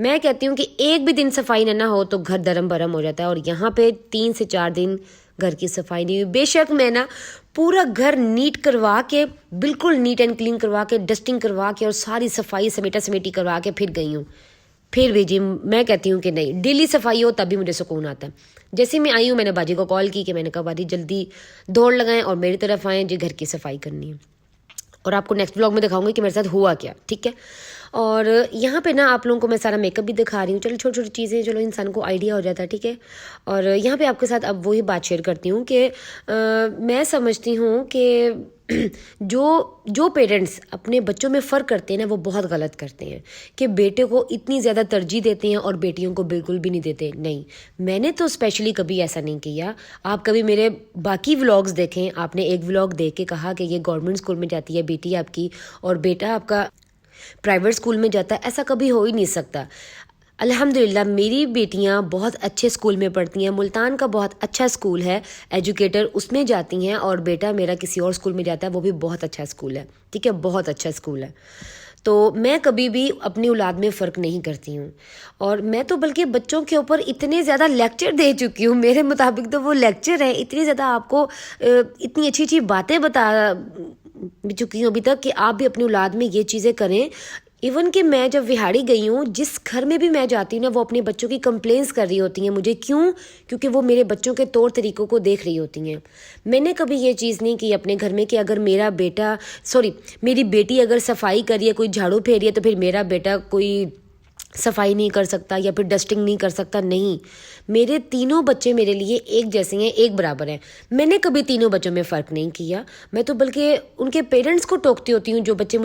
میں کہتی ہوں کہ ایک بھی دن صفائی نہ ہو تو گھر درم برم ہو جاتا ہے، اور یہاں پہ 3 سے 4 دن گھر کی صفائی نہیں ہوئی۔ بے شک میں نا پورا گھر نیٹ کروا کے، بالکل نیٹ اینڈ کلین کروا کے، ڈسٹنگ کروا کے اور ساری صفائی سمیٹا سمیٹی کروا کے پھر گئی ہوں۔ پھر بھی جی میں کہتی ہوں کہ نہیں، ڈیلی صفائی ہو تبھی مجھے سکون آتا ہے۔ جیسے میں آئی ہوں میں نے باجی کو کال کی کہ میں نے کہا باجی جلدی دوڑ لگائیں اور میری طرف آئیں، جی گھر کی صفائی کرنی ہے، اور آپ کو نیکسٹ بلاگ میں دکھاؤں گی کہ میرے ساتھ ہوا کیا، ٹھیک ہے۔ اور یہاں پہ نا آپ لوگوں کو میں سارا میک اپ بھی دکھا رہی ہوں، چلو چھوٹی چھوٹی چیزیں، چلو انسان کو آئیڈیا ہو جاتا ہے، ٹھیک ہے۔ اور یہاں پہ آپ کے ساتھ اب وہی بات شیئر کرتی ہوں کہ میں سمجھتی ہوں کہ جو پیرنٹس اپنے بچوں میں فرق کرتے ہیں نا وہ بہت غلط کرتے ہیں، کہ بیٹے کو اتنی زیادہ ترجیح دیتے ہیں اور بیٹیوں کو بالکل بھی نہیں دیتے۔ نہیں، میں نے تو اسپیشلی کبھی ایسا نہیں کیا۔ آپ کبھی میرے باقی ولاگز دیکھیں، آپ نے ایک ولاگ دیکھ کے کہا کہ یہ گورنمنٹ اسکول میں جاتی ہے بیٹی آپ کی اور بیٹا آپ کا پرائیویٹ اسکول میں جاتا ہے، ایسا کبھی ہو ہی نہیں سکتا۔ الحمدللہ میری بیٹیاں بہت اچھے اسکول میں پڑھتی ہیں، ملتان کا بہت اچھا اسکول ہے، ایجوکیٹر اس میں جاتی ہیں، اور بیٹا میرا کسی اور اسکول میں جاتا ہے، وہ بھی بہت اچھا اسکول ہے، ٹھیک ہے، بہت اچھا اسکول ہے۔ تو میں کبھی بھی اپنی اولاد میں فرق نہیں کرتی ہوں، اور میں تو بلکہ بچوں کے اوپر اتنے زیادہ لیکچر دے چکی ہوں، میرے مطابق تو وہ لیکچر ہیں، اتنی زیادہ آپ کو اتنی اچھی اچھی باتیں بتا بھی چکی ہوں ابھی تک کہ آپ بھی اپنی اولاد میں یہ چیزیں کریں۔ ایون کہ میں جب وہاڑی گئی ہوں، جس گھر میں بھی میں جاتی ہوں نا وہ اپنے بچوں کی کمپلینس کر رہی ہوتی ہیں مجھے، کیونکہ وہ میرے بچوں کے طور طریقوں کو دیکھ رہی ہوتی ہیں۔ میں نے کبھی یہ چیز نہیں کی اپنے گھر میں کہ اگر میری بیٹی اگر صفائی کری ہے، کوئی جھاڑو پھیری ہے، تو پھر میرا بیٹا کوئی صفائی نہیں کر سکتا یا پھر ڈسٹنگ نہیں کر سکتا۔ نہیں، میرے تینوں بچے میرے لیے ایک جیسے ہیں، ایک برابر ہیں۔ میں نے کبھی تینوں بچوں میں فرق نہیں کیا، میں تو بلکہ ان کے پیرنٹس کو ٹوکتی ہوتی ہوں جو بچے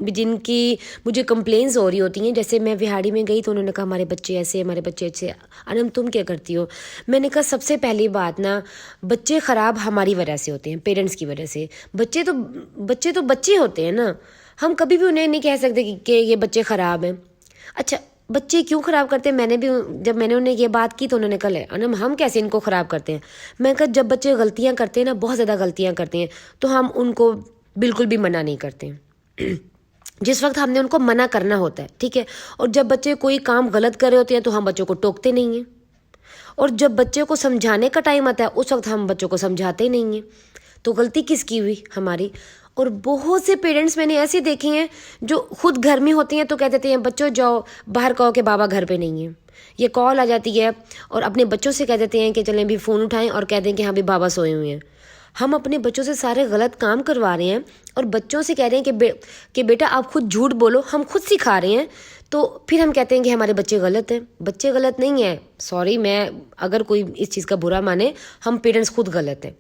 جن کی مجھے کمپلینس ہو رہی ہوتی ہیں۔ جیسے میں وہاڑی میں گئی تو انہوں نے کہا ہمارے بچے ایسے، ہمارے بچے ایسے۔ انم تم کیا کرتی ہو؟ میں نے کہا سب سے پہلی بات نا، بچے خراب ہماری وجہ سے ہوتے ہیں، پیرنٹس کی وجہ سے۔ بچے تو بچے ہوتے ہیں نا، ہم کبھی بھی انہیں نہیں کہہ سکتے کہ یہ بچے خراب ہیں۔ اچھا بچے کیوں خراب کرتے ہیں؟ جب میں نے انہیں یہ بات کی تو انہوں نے کہا انم ہم کیسے ان کو خراب کرتے ہیں؟ میں کہا جب بچے غلطیاں کرتے ہیں نا، بہت زیادہ غلطیاں کرتے ہیں، تو ہم ان کو بالکل بھی منع نہیں کرتے جس وقت ہم نے ان کو منع کرنا ہوتا ہے، ٹھیک ہے۔ اور جب بچے کوئی کام غلط کر رہے ہوتے ہیں تو ہم بچوں کو ٹوکتے نہیں ہیں، اور جب بچے کو سمجھانے کا ٹائم آتا ہے اس وقت ہم بچوں کو سمجھاتے ہی نہیں ہیں۔ تو غلطی کس کی ہوئی؟ ہماری۔ اور بہت سے پیرنٹس میں نے ایسے دیکھے ہیں جو خود گھر میں ہوتے ہیں تو کہہ دیتے ہیں بچوں جاؤ باہر، کہو کہ بابا گھر پہ نہیں ہے، یہ کال آ جاتی ہے، اور اپنے بچوں سے کہہ دیتے ہیں کہ چلیں بھی فون اٹھائیں اور کہہ دیں کہ ہاں بھی بابا سوئے ہوئے ہیں۔ ہم اپنے بچوں سے سارے غلط کام کروا رہے ہیں اور بچوں سے کہہ رہے ہیں کہ بیٹا آپ خود جھوٹ بولو، ہم خود سکھا رہے ہیں، تو پھر ہم کہتے ہیں کہ ہمارے بچے غلط ہیں۔ بچے غلط نہیں ہیں، سوری، میں اگر کوئی اس چیز کا برا مانے، ہم پیرنٹس خود غلط ہیں۔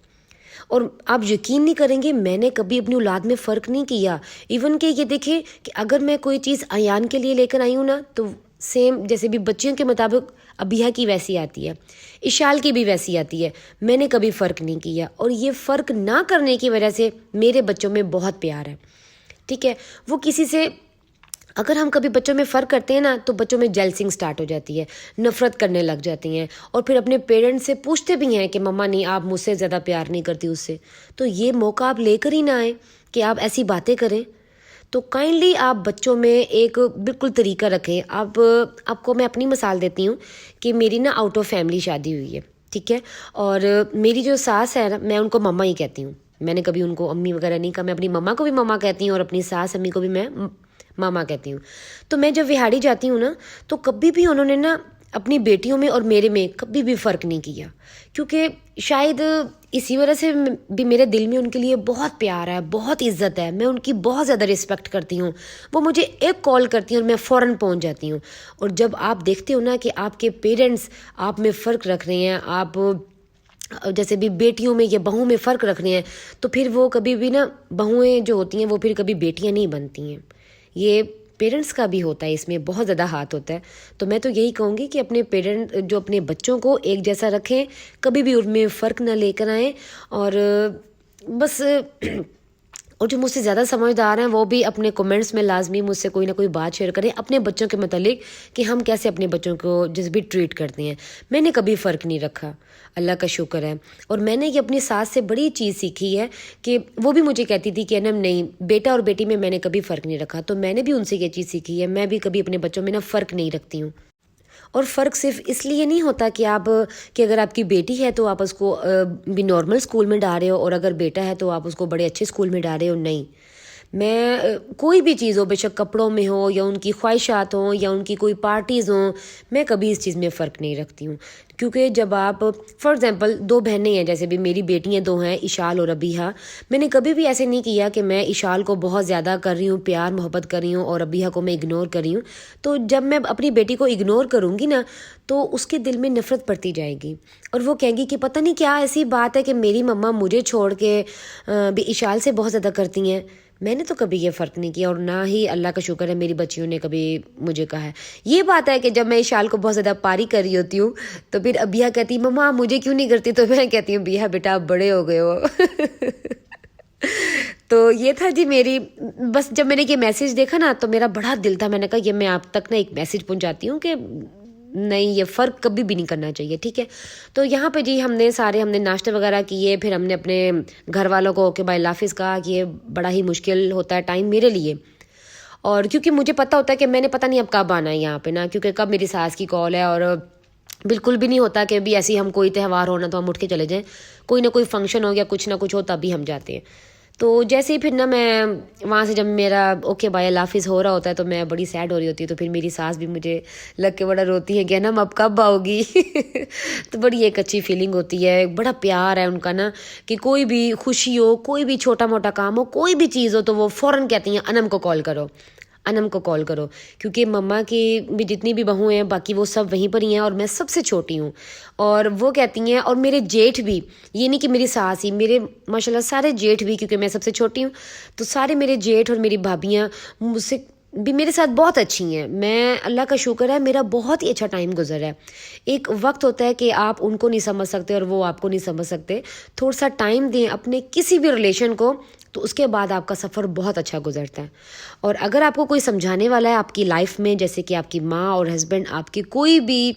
اور آپ یقین نہیں کریں گے، میں نے کبھی اپنی اولاد میں فرق نہیں کیا۔ ایون کہ یہ دیکھیں کہ اگر میں کوئی چیز ایان کے لیے لے کر آئی ہوں نا، تو سیم جیسے بھی بچیوں کے مطابق ابیہ کی ویسی آتی ہے، اشال کی بھی ویسی آتی ہے، میں نے کبھی فرق نہیں کیا۔ اور یہ فرق نہ کرنے کی وجہ سے میرے بچوں میں بہت پیار ہے، ٹھیک ہے۔ وہ کسی سے اگر ہم کبھی بچوں میں فرق کرتے ہیں نا تو بچوں میں جیلسنگ سٹارٹ ہو جاتی ہے، نفرت کرنے لگ جاتی ہیں، اور پھر اپنے پیرنٹس سے پوچھتے بھی ہیں کہ مما نہیں آپ مجھ سے زیادہ پیار نہیں کرتی اس سے۔ تو یہ موقع آپ لے کر ہی نہ آئیں کہ آپ ایسی باتیں کریں۔ تو کائنڈلی آپ بچوں میں ایک بالکل طریقہ رکھیں۔ آپ کو میں اپنی مثال دیتی ہوں کہ میری نا آؤٹ آف فیملی شادی ہوئی ہے، ٹھیک ہے، اور میری جو ساس ہے نا، میں ان کو مما ہی کہتی ہوں، میں نے کبھی ان کو امی وغیرہ نہیں کہا، میں اپنی مما کو بھی مما کہتی ہوں اور اپنی ساس امی کو بھی میں ماما کہتی ہوں۔ تو میں جب وہاڑی جاتی ہوں نا تو کبھی بھی انہوں نے نا اپنی بیٹیوں میں اور میرے میں کبھی بھی فرق نہیں کیا، کیونکہ شاید اسی وجہ سے بھی میرے دل میں ان کے لیے بہت پیار ہے، بہت عزت ہے، میں ان کی بہت زیادہ رسپیکٹ کرتی ہوں۔ وہ مجھے ایک کال کرتی ہیں اور میں فوراً پہنچ جاتی ہوں۔ اور جب آپ دیکھتے ہو نا کہ آپ کے پیرنٹس آپ میں فرق رکھ رہے ہیں، آپ جیسے بھی بیٹیوں میں یا بہوؤں میں فرق رکھ رہے ہیں، تو پھر وہ کبھی بھی نا بہویں جو ہوتی ہیں وہ پھر کبھی بیٹیاں نہیں بنتی ہیں۔ یہ پیرنٹس کا بھی ہوتا ہے، اس میں بہت زیادہ ہاتھ ہوتا ہے۔ تو میں تو یہی کہوں گی کہ اپنے بچوں کو ایک جیسا رکھیں، کبھی بھی ان میں فرق نہ لے کر آئیں، اور بس اور جو مجھ سے زیادہ سمجھدار ہیں وہ بھی اپنے کومنٹس میں لازمی مجھ سے کوئی نہ کوئی بات شیئر کریں اپنے بچوں کے متعلق کہ ہم کیسے اپنے بچوں کو جس بھی ٹریٹ کرتے ہیں. میں نے کبھی فرق نہیں رکھا، اللہ کا شکر ہے. اور میں نے یہ اپنی ساس سے بڑی چیز سیکھی ہے کہ وہ بھی مجھے کہتی تھی کہ نہیں بیٹا اور بیٹی میں نے کبھی فرق نہیں رکھا. تو میں نے بھی ان سے یہ چیز سیکھی ہے، میں بھی کبھی اپنے بچوں میں فرق نہیں رکھتی ہوں. اور فرق صرف اس لیے نہیں ہوتا کہ اگر آپ کی بیٹی ہے تو آپ اس کو بھی نارمل اسکول میں ڈال رہے ہو، اور اگر بیٹا ہے تو آپ اس کو بڑے اچھے اسکول میں ڈال رہے ہو. نہیں، میں کوئی بھی چیز ہو، بے شک کپڑوں میں ہو یا ان کی خواہشات ہوں یا ان کی کوئی پارٹیز ہوں، میں کبھی اس چیز میں فرق نہیں رکھتی ہوں. کیونکہ جب آپ فار ایگزامپل 2 بہنیں ہیں، جیسے بھی میری بیٹیاں 2 ہیں، اشال اور ابیہا، میں نے کبھی بھی ایسے نہیں کیا کہ میں اشال کو بہت زیادہ کر رہی ہوں، پیار محبت کر رہی ہوں اور ابیہا کو میں اگنور کر رہی ہوں. تو جب میں اپنی بیٹی کو اگنور کروں گی نا تو اس کے دل میں نفرت پڑتی جائے گی، اور وہ کہیں گی کہ پتہ نہیں کیا ایسی بات ہے کہ میری مما مجھے چھوڑ کے بھی اشال سے بہت زیادہ کرتی ہیں. میں نے تو کبھی یہ فرق نہیں کیا، اور نہ ہی اللہ کا شکر ہے میری بچیوں نے کبھی مجھے کہا ہے. یہ بات ہے کہ جب میں اشال کو بہت زیادہ پاری کر رہی ہوتی ہوں تو پھر ابیہا کہتی مما مجھے کیوں نہیں کرتی، تو میں کہتی ہوں بیہا بیٹا آپ بڑے ہو گئے ہو. تو یہ تھا جی میری، بس جب میں نے یہ میسیج دیکھا نا تو میرا بڑا دل تھا. میں نے کہا یہ میں آپ تک نا ایک میسیج پہنچاتی ہوں کہ نہیں، یہ فرق کبھی بھی نہیں کرنا چاہیے، ٹھیک ہے. تو یہاں پہ جی ہم نے ناشتے وغیرہ کیے، پھر ہم نے اپنے گھر والوں کو اوکے بھائی اللہ حافظ کہا کہ یہ بڑا ہی مشکل ہوتا ہے ٹائم میرے لیے. اور کیونکہ مجھے پتہ ہوتا ہے کہ میں نے پتہ نہیں اب کب آنا ہے یہاں پہ نا، کیونکہ کب میری ساس کی کال ہے، اور بالکل بھی نہیں ہوتا کہ بھی ایسی ہم کوئی تہوار ہونا تو ہم اٹھ کے چلے جائیں. کوئی نہ کوئی فنکشن ہو یا کچھ نہ کچھ ہو تب بھی ہم جاتے ہیں. تو جیسے ہی پھر نا میں وہاں سے جب میرا اوکے بھائی اللہ حافظ ہو رہا ہوتا ہے تو میں بڑی سیڈ ہو رہی ہوتی ہے. تو پھر میری ساس بھی مجھے لگ کے بڑا روتی ہے کہ نا اب کب آؤ گی. تو بڑی ایک اچھی فیلنگ ہوتی ہے، بڑا پیار ہے ان کا نا، کہ کوئی بھی خوشی ہو، کوئی بھی چھوٹا موٹا کام ہو، کوئی بھی چیز ہو تو وہ فوراً کہتی ہیں انم کو کال کرو، انم کو کال کرو. کیونکہ مما کی بھی جتنی بھی بہو ہیں باقی وہ سب وہیں پر ہی ہیں، اور میں سب سے چھوٹی ہوں. اور وہ کہتی ہیں، اور میرے جیٹھ بھی، یہ نہیں کہ میری ساس ہی، میرے ماشاءاللہ سارے جیٹھ بھی، کیونکہ میں سب سے چھوٹی ہوں تو سارے میرے جیٹھ اور میری بھابیاں مجھ سے بھی میرے ساتھ بہت اچھی ہیں. میں اللہ کا شکر ہے میرا بہت ہی اچھا ٹائم گزرا ہے. ایک وقت ہوتا ہے کہ آپ ان کو نہیں سمجھ سکتے اور وہ آپ کو نہیں سمجھ سکتے. تھوڑا سا ٹائم دیں اپنے کسی بھی ریلیشن کو، تو اس کے بعد آپ کا سفر بہت اچھا گزرتا ہے. اور اگر آپ کو کوئی سمجھانے والا ہے آپ کی لائف میں، جیسے کہ آپ کی ماں اور ہسبینڈ، آپ کی کوئی بھی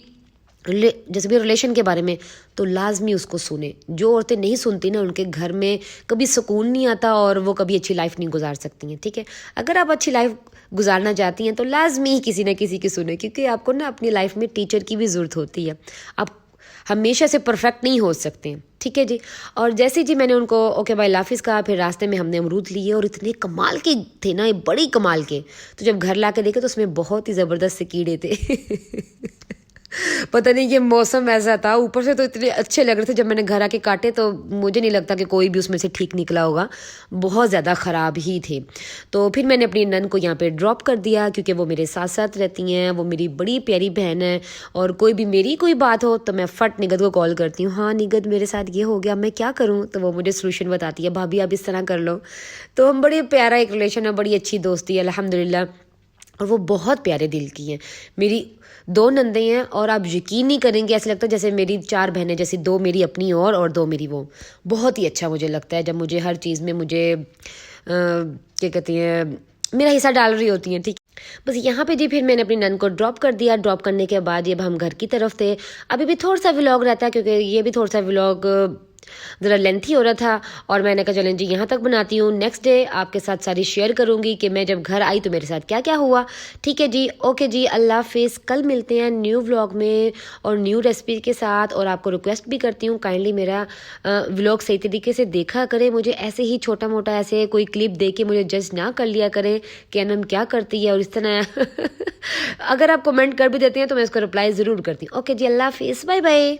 جیسے بھی ریلیشن کے بارے میں، تو لازمی اس کو سنیں. جو عورتیں نہیں سنتی نا ان کے گھر میں کبھی سکون نہیں آتا اور وہ کبھی اچھی لائف نہیں گزار سکتی ہیں، ٹھیک ہے. اگر آپ اچھی لائف گزارنا چاہتی ہیں تو لازمی کسی نہ کسی کی سنیں، کیونکہ آپ کو نا اپنی لائف میں ٹیچر کی بھی ضرورت ہوتی ہے. آپ ہمیشہ سے پرفیکٹ نہیں ہو سکتے ہیں، ٹھیک ہے جی. اور جیسے جی میں نے ان کو اوکے بھائی اللہ حافظ کہا، پھر راستے میں ہم نے امرود لیے اور اتنے کمال کے تھے نا، بڑی کمال کے. تو جب گھر لا کے دیکھے تو اس میں بہت ہی زبردست سے کیڑے تھے. پتہ نہیں یہ موسم ایسا تھا، اوپر سے تو اتنے اچھے لگ رہے تھے. جب میں نے گھر آ کے کاٹے تو مجھے نہیں لگتا کہ کوئی بھی اس میں سے ٹھیک نکلا ہوگا، بہت زیادہ خراب ہی تھے. تو پھر میں نے اپنی نن کو یہاں پہ ڈراپ کر دیا، کیونکہ وہ میرے ساتھ ساتھ رہتی ہیں، وہ میری بڑی پیاری بہن ہے. اور کوئی بھی میری کوئی بات ہو تو میں فٹ نگت کو کال کرتی ہوں، ہاں نگت میرے ساتھ یہ ہو گیا، میں کیا کروں؟ تو وہ مجھے سلوشن بتاتی ہے، بھابھی آپ اس طرح کر لو. تو ہم بڑے پیارا ایک ریلیشن ہے، بڑی اچھی دوستی ہے الحمدللہ. اور وہ بہت پیارے دل کی ہیں. میری 2 نندیں ہیں اور آپ یقین نہیں کریں گے، ایسے لگتا ہے جیسے میری 4 بہنیں، جیسے 2 میری اپنی اور 2 میری وہ. بہت ہی اچھا مجھے لگتا ہے جب مجھے ہر چیز میں مجھے کیا کہتی ہیں میرا حصہ ڈال رہی ہوتی ہیں، ٹھیک. بس یہاں پہ جی پھر میں نے اپنی نن کو ڈراپ کر دیا. ڈراپ کرنے کے بعد جب ہم گھر کی طرف تھے، ابھی بھی تھوڑا سا ولاگ رہتا ہے کیونکہ یہ بھی تھوڑا سا ولاگ ذرا لینتھی ہو رہا تھا، اور میں نے کہا چلیں جی یہاں تک بناتی ہوں. نیکسٹ ڈے آپ کے ساتھ ساری شیئر کروں گی کہ میں جب گھر آئی تو میرے ساتھ کیا کیا ہوا، ٹھیک ہے جی. اوکے جی، اللہ حافظ. کل ملتے ہیں نیو ولاگ میں اور نیو ریسپی کے ساتھ. اور آپ کو ریکویسٹ بھی کرتی ہوں کائنڈلی میرا ولاگ صحیح طریقے سے دیکھا کریں، مجھے ایسے ہی چھوٹا موٹا ایسے کوئی کلپ دے کے مجھے جج نہ کر لیا کریں کہ انم کیا کرتی ہے اور اس طرح. اگر آپ کمنٹ کر بھی دیتے ہیں تو میں اس کو رپلائی ضرور کرتی ہوں. اوکے جی، اللہ حافظ، بائے بائے.